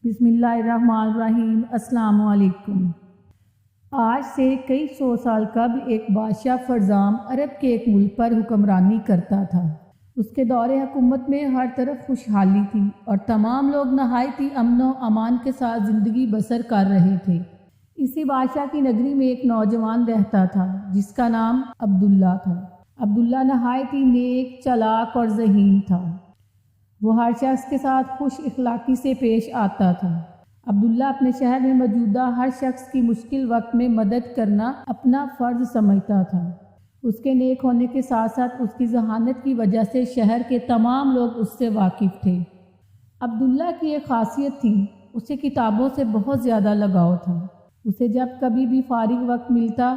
بسم اللہ الرحمن الرحیم۔ السلام علیکم۔ آج سے کئی سو سال قبل ایک بادشاہ فرزام عرب کے ایک ملک پر حکمرانی کرتا تھا۔ اس کے دور حکومت میں ہر طرف خوشحالی تھی اور تمام لوگ نہایت ہی امن و امان کے ساتھ زندگی بسر کر رہے تھے۔ اسی بادشاہ کی نگری میں ایک نوجوان رہتا تھا جس کا نام عبداللہ تھا۔ عبداللہ نہایت ہی نیک، چالاک اور ذہین تھا۔ وہ ہر شخص کے ساتھ خوش اخلاقی سے پیش آتا تھا۔ عبداللہ اپنے شہر میں موجودہ ہر شخص کی مشکل وقت میں مدد کرنا اپنا فرض سمجھتا تھا۔ اس کے نیک ہونے کے ساتھ ساتھ اس کی ذہانت کی وجہ سے شہر کے تمام لوگ اس سے واقف تھے۔ عبداللہ کی ایک خاصیت تھی، اسے کتابوں سے بہت زیادہ لگاؤ تھا۔ اسے جب کبھی بھی فارغ وقت ملتا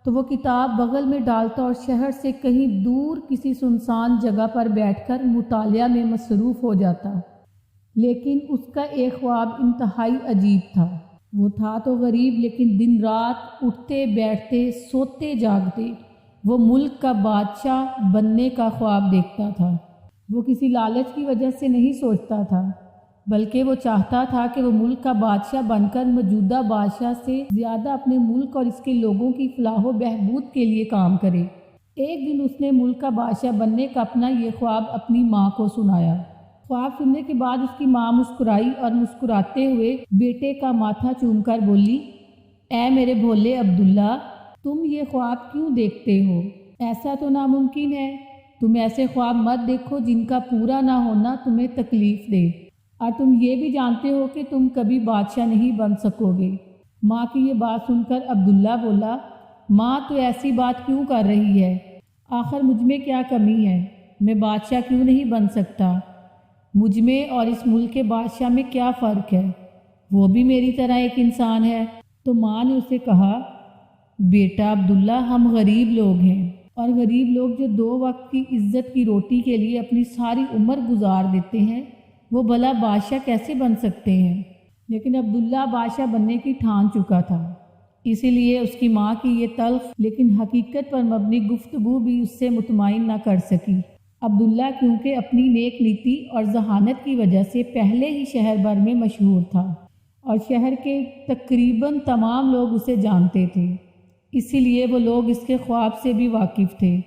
تو وہ کتاب بغل میں ڈالتا اور شہر سے کہیں دور کسی سنسان جگہ پر بیٹھ کر مطالعہ میں مصروف ہو جاتا۔ لیکن اس کا ایک خواب انتہائی عجیب تھا۔ وہ تھا تو غریب، لیکن دن رات اٹھتے بیٹھتے سوتے جاگتے وہ ملک کا بادشاہ بننے کا خواب دیکھتا تھا۔ وہ کسی لالچ کی وجہ سے نہیں سوچتا تھا، بلکہ وہ چاہتا تھا کہ وہ ملک کا بادشاہ بن کر موجودہ بادشاہ سے زیادہ اپنے ملک اور اس کے لوگوں کی فلاح و بہبود کے لیے کام کرے۔ ایک دن اس نے ملک کا بادشاہ بننے کا اپنا یہ خواب اپنی ماں کو سنایا۔ خواب سننے کے بعد اس کی ماں مسکرائی اور مسکراتے ہوئے بیٹے کا ماتھا چوم کر بولی، اے میرے بھولے عبداللہ، تم یہ خواب کیوں دیکھتے ہو؟ ایسا تو ناممکن ہے۔ تم ایسے خواب مت دیکھو جن کا پورا نہ ہونا تمہیں تکلیف دے، اور تم یہ بھی جانتے ہو کہ تم کبھی بادشاہ نہیں بن سکو گے۔ ماں کی یہ بات سن کر عبداللہ بولا، ماں تو ایسی بات کیوں کر رہی ہے؟ آخر مجھ میں کیا کمی ہے؟ میں بادشاہ کیوں نہیں بن سکتا؟ مجھ میں اور اس ملک کے بادشاہ میں کیا فرق ہے؟ وہ بھی میری طرح ایک انسان ہے۔ تو ماں نے اسے کہا، بیٹا عبداللہ، ہم غریب لوگ ہیں، اور غریب لوگ جو 2 وقت کی عزت کی روٹی کے لیے اپنی ساری عمر گزار دیتے ہیں، وہ بھلا بادشاہ کیسے بن سکتے ہیں؟ لیکن عبداللہ بادشاہ بننے کی ٹھان چکا تھا، اسی لیے اس کی ماں کی یہ تلخ لیکن حقیقت پر مبنی گفتگو بھی اس سے مطمئن نہ کر سکی۔ عبداللہ کیونکہ اپنی نیک نیتی اور ذہانت کی وجہ سے پہلے ہی شہر بھر میں مشہور تھا، اور شہر کے تقریباً تمام لوگ اسے جانتے تھے، اسی لیے وہ لوگ اس کے خواب سے بھی واقف تھے،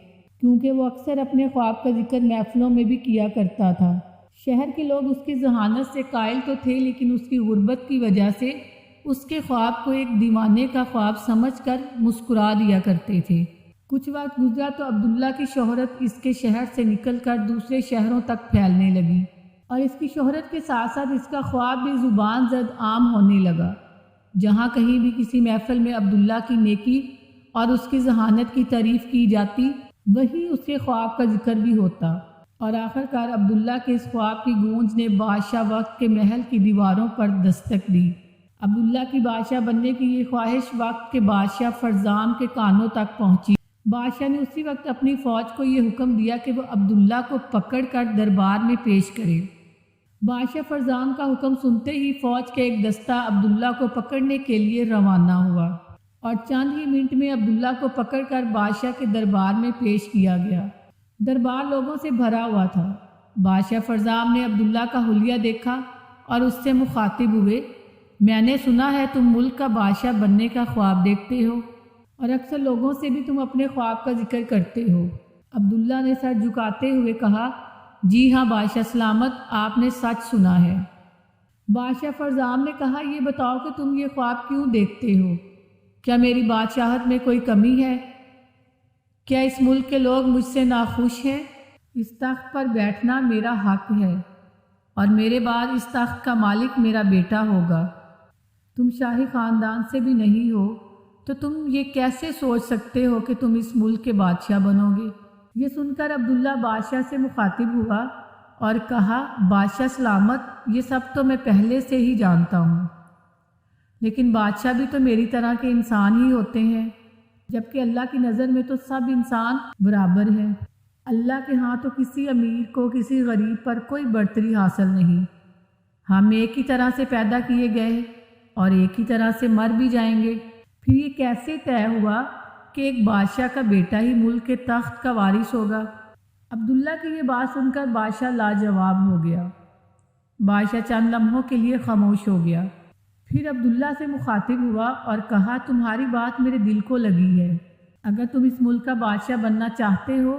کیونکہ وہ اکثر اپنے خواب کا ذکر محفلوں میں بھی کیا کرتا تھا۔ شہر کے لوگ اس کی ذہانت سے قائل تو تھے، لیکن اس کی غربت کی وجہ سے اس کے خواب کو ایک دیوانے کا خواب سمجھ کر مسکرا دیا کرتے تھے۔ کچھ وقت گزرا تو عبداللہ کی شہرت اس کے شہر سے نکل کر دوسرے شہروں تک پھیلنے لگی، اور اس کی شہرت کے ساتھ ساتھ اس کا خواب بھی زبان زد عام ہونے لگا۔ جہاں کہیں بھی کسی محفل میں عبداللہ کی نیکی اور اس کی ذہانت کی تعریف کی جاتی، وہیں اس کے خواب کا ذکر بھی ہوتا، اور آخر کار عبداللہ کے اس خواب کی گونج نے بادشاہ وقت کے محل کی دیواروں پر دستک دی۔ عبداللہ کی بادشاہ بننے کی یہ خواہش وقت کے بادشاہ فرزام کے کانوں تک پہنچی۔ بادشاہ نے اسی وقت اپنی فوج کو یہ حکم دیا کہ وہ عبداللہ کو پکڑ کر دربار میں پیش کرے۔ بادشاہ فرزام کا حکم سنتے ہی فوج کا ایک دستہ عبداللہ کو پکڑنے کے لیے روانہ ہوا، اور چند ہی منٹ میں عبداللہ کو پکڑ کر بادشاہ کے دربار میں پیش کیا گیا۔ دربار لوگوں سے بھرا ہوا تھا۔ بادشاہ فرزام نے عبداللہ کا حلیہ دیکھا اور اس سے مخاطب ہوئے، میں نے سنا ہے تم ملک کا بادشاہ بننے کا خواب دیکھتے ہو، اور اکثر لوگوں سے بھی تم اپنے خواب کا ذکر کرتے ہو۔ عبداللہ نے سر جھکاتے ہوئے کہا، جی ہاں بادشاہ سلامت، آپ نے سچ سنا ہے۔ بادشاہ فرزام نے کہا، یہ بتاؤ کہ تم یہ خواب کیوں دیکھتے ہو؟ کیا میری بادشاہت میں کوئی کمی ہے؟ کیا اس ملک کے لوگ مجھ سے ناخوش ہیں؟ اس تخت پر بیٹھنا میرا حق ہے، اور میرے بعد اس تخت کا مالک میرا بیٹا ہوگا۔ تم شاہی خاندان سے بھی نہیں ہو، تو تم یہ کیسے سوچ سکتے ہو کہ تم اس ملک کے بادشاہ بنو گے؟ یہ سن کر عبداللہ بادشاہ سے مخاطب ہوا اور کہا، بادشاہ سلامت، یہ سب تو میں پہلے سے ہی جانتا ہوں، لیکن بادشاہ بھی تو میری طرح کے انسان ہی ہوتے ہیں، جبکہ اللہ کی نظر میں تو سب انسان برابر ہیں۔ اللہ کے ہاں تو کسی امیر کو کسی غریب پر کوئی برتری حاصل نہیں۔ ہم ایک ہی طرح سے پیدا کیے گئے اور ایک ہی طرح سے مر بھی جائیں گے۔ پھر یہ کیسے طے ہوا کہ ایک بادشاہ کا بیٹا ہی ملک کے تخت کا وارث ہوگا؟ عبداللہ کی یہ بات سن کر بادشاہ لاجواب ہو گیا۔ بادشاہ چند لمحوں کے لیے خاموش ہو گیا، پھر عبداللہ سے مخاطب ہوا اور کہا، تمہاری بات میرے دل کو لگی ہے۔ اگر تم اس ملک کا بادشاہ بننا چاہتے ہو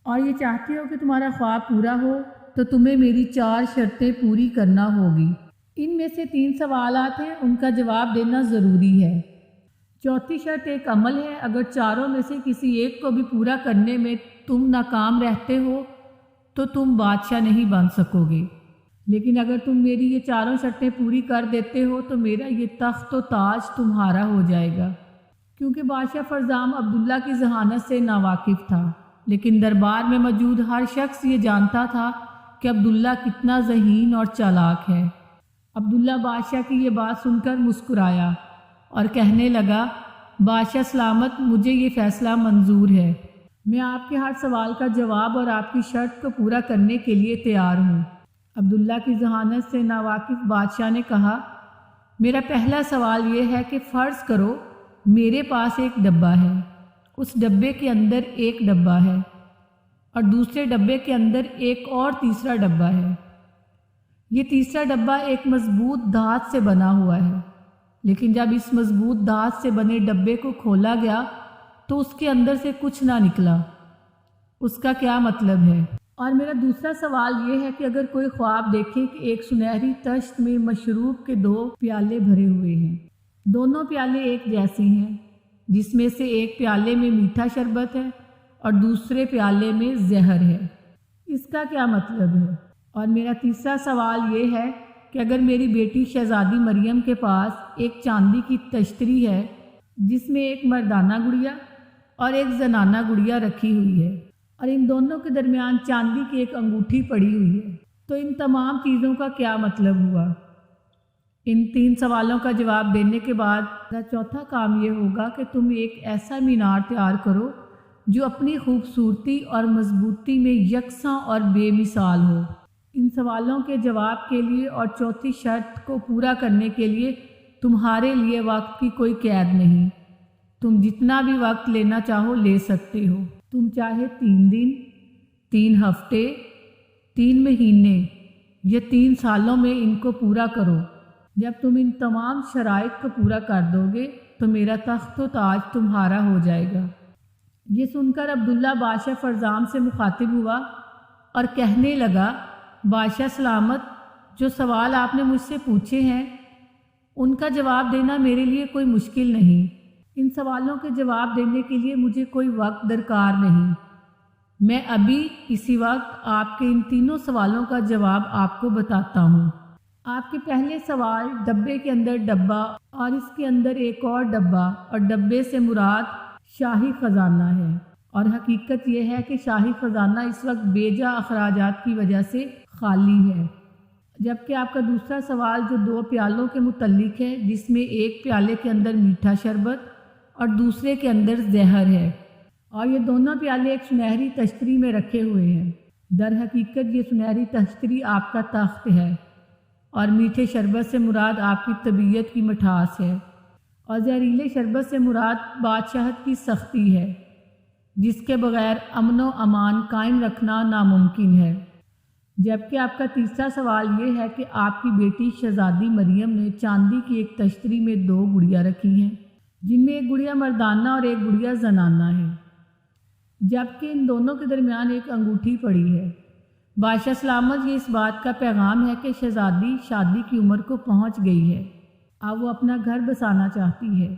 اور یہ چاہتے ہو کہ تمہارا خواب پورا ہو تو تمہیں میری 4 شرطیں پوری کرنا ہوگی۔ ان میں سے 3 سوالات ہیں، ان کا جواب دینا ضروری ہے۔ چوتھی شرط ایک عمل ہے، اگر چاروں میں سے کسی ایک کو بھی پورا کرنے میں تم ناکام رہتے ہو تو تم بادشاہ نہیں بن سکو گے، لیکن اگر تم میری یہ چاروں شرطیں پوری کر دیتے ہو تو میرا یہ تخت و تاج تمہارا ہو جائے گا۔ کیونکہ بادشاہ فرزام عبداللہ کی ذہانت سے ناواقف تھا، لیکن دربار میں موجود ہر شخص یہ جانتا تھا کہ عبداللہ کتنا ذہین اور چالاک ہے۔ عبداللہ بادشاہ کی یہ بات سن کر مسکرایا اور کہنے لگا، بادشاہ سلامت، مجھے یہ فیصلہ منظور ہے۔ میں آپ کے ہر سوال کا جواب اور آپ کی شرط کو پورا کرنے کے لیے تیار ہوں۔ عبداللہ کی ذہانت سے ناواقف بادشاہ نے کہا، میرا پہلا سوال یہ ہے کہ فرض کرو میرے پاس ایک ڈبہ ہے، اس ڈبے کے اندر ایک ڈبہ ہے اور دوسرے ڈبے کے اندر ایک اور تیسرا ڈبہ ہے۔ یہ تیسرا ڈبہ ایک مضبوط دھات سے بنا ہوا ہے، لیکن جب اس مضبوط دھات سے بنے ڈبے کو کھولا گیا تو اس کے اندر سے کچھ نہ نکلا، اس کا کیا مطلب ہے؟ اور میرا دوسرا سوال یہ ہے کہ اگر کوئی خواب دیکھے کہ ایک سنہری طشت میں مشروب کے 2 پیالے بھرے ہوئے ہیں، دونوں پیالے ایک جیسے ہیں، جس میں سے ایک پیالے میں میٹھا شربت ہے اور دوسرے پیالے میں زہر ہے، اس کا کیا مطلب ہے؟ اور میرا تیسرا سوال یہ ہے کہ اگر میری بیٹی شہزادی مریم کے پاس ایک چاندی کی تشتری ہے جس میں ایک مردانہ گڑیا اور ایک زنانہ گڑیا رکھی ہوئی ہے اور ان دونوں کے درمیان چاندی کی ایک انگوٹھی پڑی ہوئی ہے، تو ان تمام چیزوں کا کیا مطلب ہوا؟ ان 3 سوالوں کا جواب دینے کے بعد میرا چوتھا کام یہ ہوگا کہ تم ایک ایسا مینار تیار کرو جو اپنی خوبصورتی اور مضبوطی میں یکساں اور بے مثال ہو۔ ان سوالوں کے جواب کے لیے اور چوتھی شرط کو پورا کرنے کے لیے تمہارے لیے وقت کی کوئی قید نہیں، تم جتنا بھی وقت لینا چاہو لے سکتے ہو۔ تم چاہے 3 دن، 3 ہفتے، 3 مہینے یا 3 سالوں میں ان کو پورا کرو۔ جب تم ان تمام شرائط کو پورا کر دو گے تو میرا تخت و تاج تمہارا ہو جائے گا۔ یہ سن کر عبداللہ بادشاہ فرزام سے مخاطب ہوا اور کہنے لگا، بادشاہ سلامت، جو سوال آپ نے مجھ سے پوچھے ہیں ان کا جواب دینا میرے لیے کوئی مشکل نہیں۔ ان سوالوں کے جواب دینے کے لیے مجھے کوئی وقت درکار نہیں، میں ابھی اسی وقت آپ کے ان 3 سوالوں کا جواب آپ کو بتاتا ہوں۔ آپ کے پہلے سوال، ڈبے کے اندر ڈبہ اور اس کے اندر ایک اور ڈبہ، اور ڈبے سے مراد شاہی خزانہ ہے، اور حقیقت یہ ہے کہ شاہی خزانہ اس وقت بے جا اخراجات کی وجہ سے خالی ہے۔ جبکہ آپ کا دوسرا سوال جو 2 پیالوں کے متعلق ہے، جس میں ایک پیالے کے اندر میٹھا شربت اور دوسرے کے اندر زہر ہے، اور یہ دونوں پیالے ایک سنہری تشتری میں رکھے ہوئے ہیں۔ در حقیقت یہ سنہری تشتری آپ کا تخت ہے، اور میٹھے شربت سے مراد آپ کی طبیعت کی مٹھاس ہے، اور زہریلے شربت سے مراد بادشاہت کی سختی ہے، جس کے بغیر امن و امان قائم رکھنا ناممکن ہے۔ جبکہ آپ کا تیسرا سوال یہ ہے کہ آپ کی بیٹی شہزادی مریم نے چاندی کی ایک تشتری میں 2 گڑیا رکھی ہیں، جن میں ایک گڑیا مردانہ اور ایک گڑیا زنانہ ہے، جبکہ ان دونوں کے درمیان ایک انگوٹھی پڑی ہے۔ بادشاہ سلامت، یہ اس بات کا پیغام ہے کہ شہزادی شادی کی عمر کو پہنچ گئی ہے، اب وہ اپنا گھر بسانا چاہتی ہے،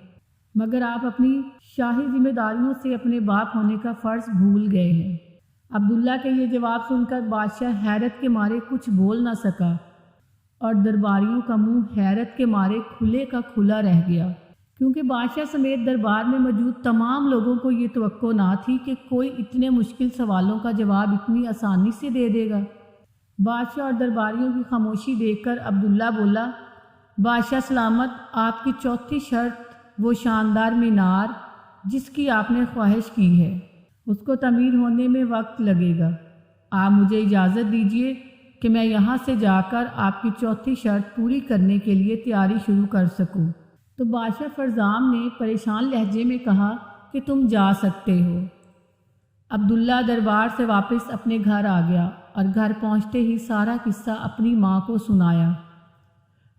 مگر آپ اپنی شاہی ذمہ داریوں سے اپنے باپ ہونے کا فرض بھول گئے ہیں۔ عبداللہ کے یہ جواب سن کر بادشاہ حیرت کے مارے کچھ بول نہ سکا، اور درباریوں کا منہ حیرت کے مارے کھلے کا کھلا رہ گیا، کیونکہ بادشاہ سمیت دربار میں موجود تمام لوگوں کو یہ توقع نہ تھی کہ کوئی اتنے مشکل سوالوں کا جواب اتنی آسانی سے دے دے گا۔ بادشاہ اور درباریوں کی خاموشی دیکھ کر عبداللہ بولا، بادشاہ سلامت، آپ کی چوتھی شرط، وہ شاندار مینار جس کی آپ نے خواہش کی ہے، اس کو تعمیر ہونے میں وقت لگے گا۔ آپ مجھے اجازت دیجیے کہ میں یہاں سے جا کر آپ کی چوتھی شرط پوری کرنے کے لیے تیاری شروع کر سکوں۔ تو بادشاہ فرزام نے پریشان لہجے میں کہا کہ تم جا سکتے ہو۔ عبداللہ دربار سے واپس اپنے گھر آ گیا اور گھر پہنچتے ہی سارا قصہ اپنی ماں کو سنایا۔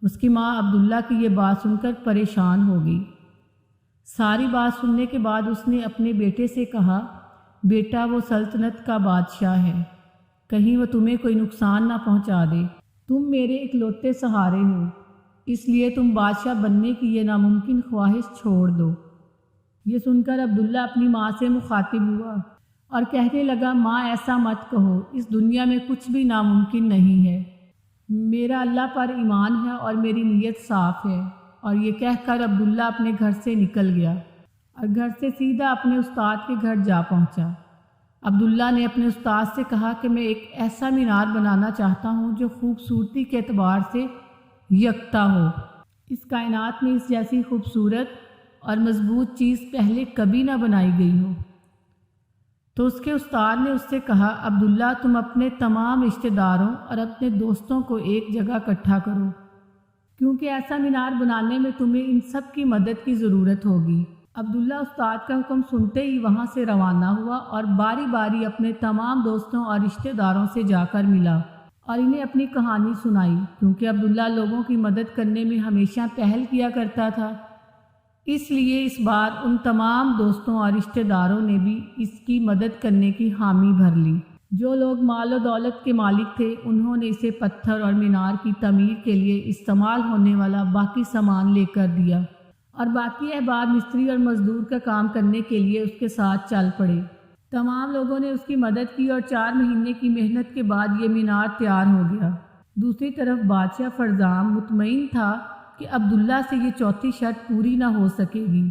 اس کی ماں عبداللہ کی یہ بات سن کر پریشان ہو گئی۔ ساری بات سننے کے بعد اس نے اپنے بیٹے سے کہا، بیٹا وہ سلطنت کا بادشاہ ہے، کہیں وہ تمہیں کوئی نقصان نہ پہنچا دے۔ تم میرے اکلوتے سہارے ہو، اس لیے تم بادشاہ بننے کی یہ ناممکن خواہش چھوڑ دو۔ یہ سن کر عبداللہ اپنی ماں سے مخاطب ہوا اور کہنے لگا، ماں ایسا مت کہو، اس دنیا میں کچھ بھی ناممکن نہیں ہے۔ میرا اللہ پر ایمان ہے اور میری نیت صاف ہے۔ اور یہ کہہ کر عبداللہ اپنے گھر سے نکل گیا اور گھر سے سیدھا اپنے استاد کے گھر جا پہنچا۔ عبداللہ نے اپنے استاد سے کہا کہ میں ایک ایسا مینار بنانا چاہتا ہوں جو خوبصورتی کے اعتبار سے یکتا ہو۔ اس کائنات میں اس جیسی خوبصورت اور مضبوط چیز پہلے کبھی نہ بنائی گئی ہو۔ تو اس کے استاد نے اس سے کہا، عبداللہ تم اپنے تمام رشتہ داروں اور اپنے دوستوں کو ایک جگہ اکٹھا کرو، کیونکہ ایسا مینار بنانے میں تمہیں ان سب کی مدد کی ضرورت ہوگی۔ عبداللہ استاد کا حکم سنتے ہی وہاں سے روانہ ہوا اور باری باری اپنے تمام دوستوں اور رشتہ داروں سے جا کر ملا اور انہیں اپنی کہانی سنائی، کیونکہ عبداللہ لوگوں کی مدد کرنے میں ہمیشہ پہل کیا کرتا تھا۔ اس لیے اس بار ان تمام دوستوں اور رشتہ داروں نے بھی اس کی مدد کرنے کی حامی بھر لی۔ جو لوگ مال و دولت کے مالک تھے انہوں نے اسے پتھر اور مینار کی تعمیر کے لیے استعمال ہونے والا باقی سامان لے کر دیا اور باقی احباب مستری اور مزدور کا کام کرنے کے لیے اس کے ساتھ چل پڑے۔ تمام لوگوں نے اس کی مدد کی اور 4 مہینے کی محنت کے بعد یہ مینار تیار ہو گیا۔ دوسری طرف بادشاہ فرزام مطمئن تھا کہ عبداللہ سے یہ چوتھی شرط پوری نہ ہو سکے گی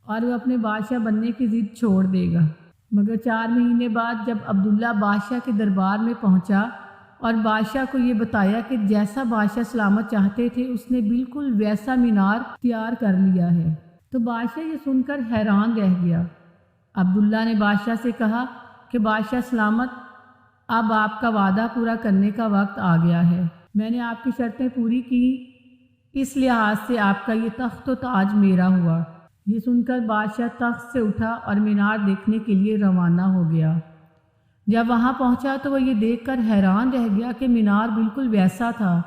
اور وہ اپنے بادشاہ بننے کی ضد چھوڑ دے گا۔ مگر 4 مہینے بعد جب عبداللہ بادشاہ کے دربار میں پہنچا اور بادشاہ کو یہ بتایا کہ جیسا بادشاہ سلامت چاہتے تھے اس نے بالکل ویسا مینار تیار کر لیا ہے، تو بادشاہ یہ سن کر حیران رہ گیا۔ عبداللہ نے بادشاہ سے کہا کہ بادشاہ سلامت، اب آپ کا وعدہ پورا کرنے کا وقت آ گیا ہے۔ میں نے آپ کی شرطیں پوری کی، اس لحاظ سے آپ کا یہ تخت و تاج میرا ہوا۔ یہ سن کر بادشاہ تخت سے اٹھا اور مینار دیکھنے کے لیے روانہ ہو گیا۔ جب وہاں پہنچا تو وہ یہ دیکھ کر حیران رہ گیا کہ مینار بالکل ویسا تھا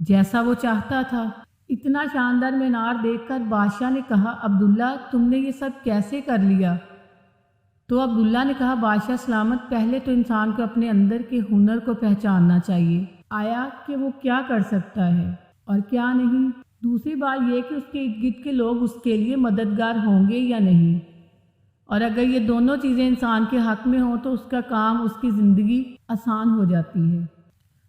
جیسا وہ چاہتا تھا۔ اتنا شاندار مینار دیکھ کر بادشاہ نے کہا، عبداللہ تم نے یہ سب کیسے کر لیا؟ تو عبداللہ نے کہا، بادشاہ سلامت، پہلے تو انسان کو اپنے اندر کے ہنر کو پہچاننا چاہیے، آیا کہ وہ کیا کر سکتا ہے اور کیا نہیں۔ دوسری بات یہ کہ اس کے ارد گرد کے لوگ اس کے لیے مددگار ہوں گے یا نہیں، اور اگر یہ دونوں چیزیں انسان کے حق میں ہوں تو اس کا کام، اس کی زندگی آسان ہو جاتی ہے۔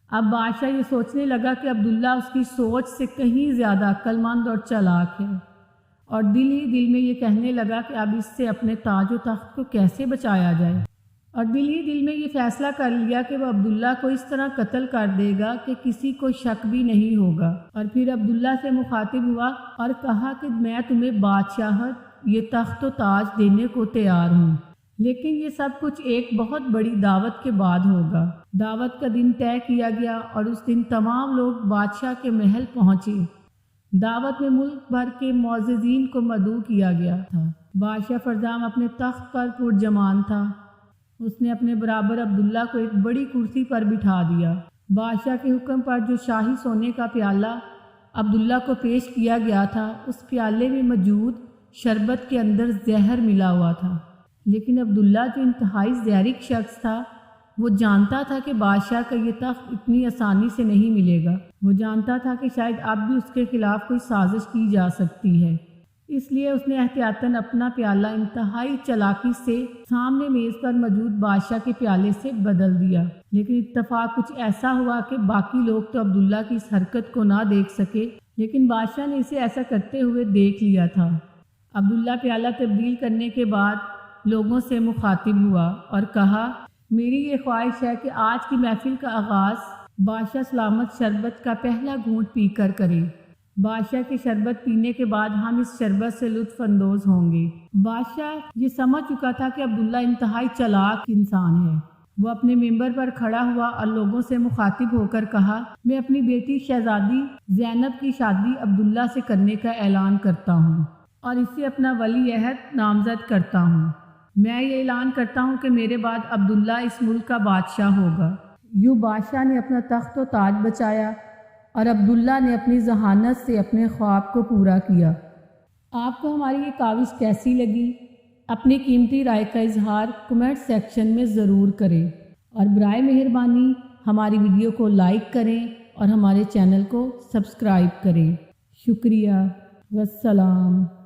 اب بادشاہ یہ سوچنے لگا کہ عبداللہ اس کی سوچ سے کہیں زیادہ عقل مند اور چالاک ہے، اور دل ہی دل میں یہ کہنے لگا کہ اب اس سے اپنے تاج و تخت کو کیسے بچایا جائے، اور دل ہی دل میں یہ فیصلہ کر لیا کہ وہ عبداللہ کو اس طرح قتل کر دے گا کہ کسی کو شک بھی نہیں ہوگا۔ اور پھر عبداللہ سے مخاطب ہوا اور کہا کہ میں تمہیں بادشاہت، یہ تخت و تاج دینے کو تیار ہوں، لیکن یہ سب کچھ ایک بہت بڑی دعوت کے بعد ہوگا۔ دعوت کا دن طے کیا گیا اور اس دن تمام لوگ بادشاہ کے محل پہنچے۔ دعوت میں ملک بھر کے معززین کو مدعو کیا گیا تھا۔ بادشاہ فرزام اپنے تخت پر پرجمان تھا۔ اس نے اپنے برابر عبداللہ کو ایک بڑی کرسی پر بٹھا دیا۔ بادشاہ کے حکم پر جو شاہی سونے کا پیالہ عبداللہ کو پیش کیا گیا تھا، اس پیالے میں موجود شربت کے اندر زہر ملا ہوا تھا، لیکن عبداللہ جو انتہائی زیرک شخص تھا، وہ جانتا تھا کہ بادشاہ کا یہ تخت اتنی آسانی سے نہیں ملے گا۔ وہ جانتا تھا کہ شاید اب بھی اس کے خلاف کوئی سازش کی جا سکتی ہے، اس لیے اس نے احتیاطاً اپنا پیالہ انتہائی چالاکی سے سامنے میز پر موجود بادشاہ کے پیالے سے بدل دیا۔ لیکن اتفاق کچھ ایسا ہوا کہ باقی لوگ تو عبداللہ کی اس حرکت کو نہ دیکھ سکے، لیکن بادشاہ نے اسے ایسا کرتے ہوئے دیکھ لیا تھا۔ عبداللہ پیالہ تبدیل کرنے کے بعد لوگوں سے مخاطب ہوا اور کہا، میری یہ خواہش ہے کہ آج کی محفل کا آغاز بادشاہ سلامت شربت کا پہلا گھونٹ پی کر کرے۔ بادشاہ کے شربت پینے کے بعد ہم اس شربت سے لطف اندوز ہوں گے۔ بادشاہ یہ سمجھ چکا تھا کہ عبداللہ انتہائی چالاک انسان ہے۔ وہ اپنے ممبر پر کھڑا ہوا اور لوگوں سے مخاطب ہو کر کہا، میں اپنی بیٹی شہزادی زینب کی شادی عبداللہ سے کرنے کا اعلان کرتا ہوں اور اسے اپنا ولی عہد نامزد کرتا ہوں۔ میں یہ اعلان کرتا ہوں کہ میرے بعد عبداللہ اس ملک کا بادشاہ ہوگا۔ یوں بادشاہ نے اپنا تخت و تاج بچایا اور عبداللہ نے اپنی ذہانت سے اپنے خواب کو پورا کیا۔ آپ کو ہماری یہ کاوش کیسی لگی؟ اپنی قیمتی رائے کا اظہار کمنٹ سیکشن میں ضرور کریں اور برائے مہربانی ہماری ویڈیو کو لائک کریں اور ہمارے چینل کو سبسکرائب کریں۔ شکریہ، والسلام۔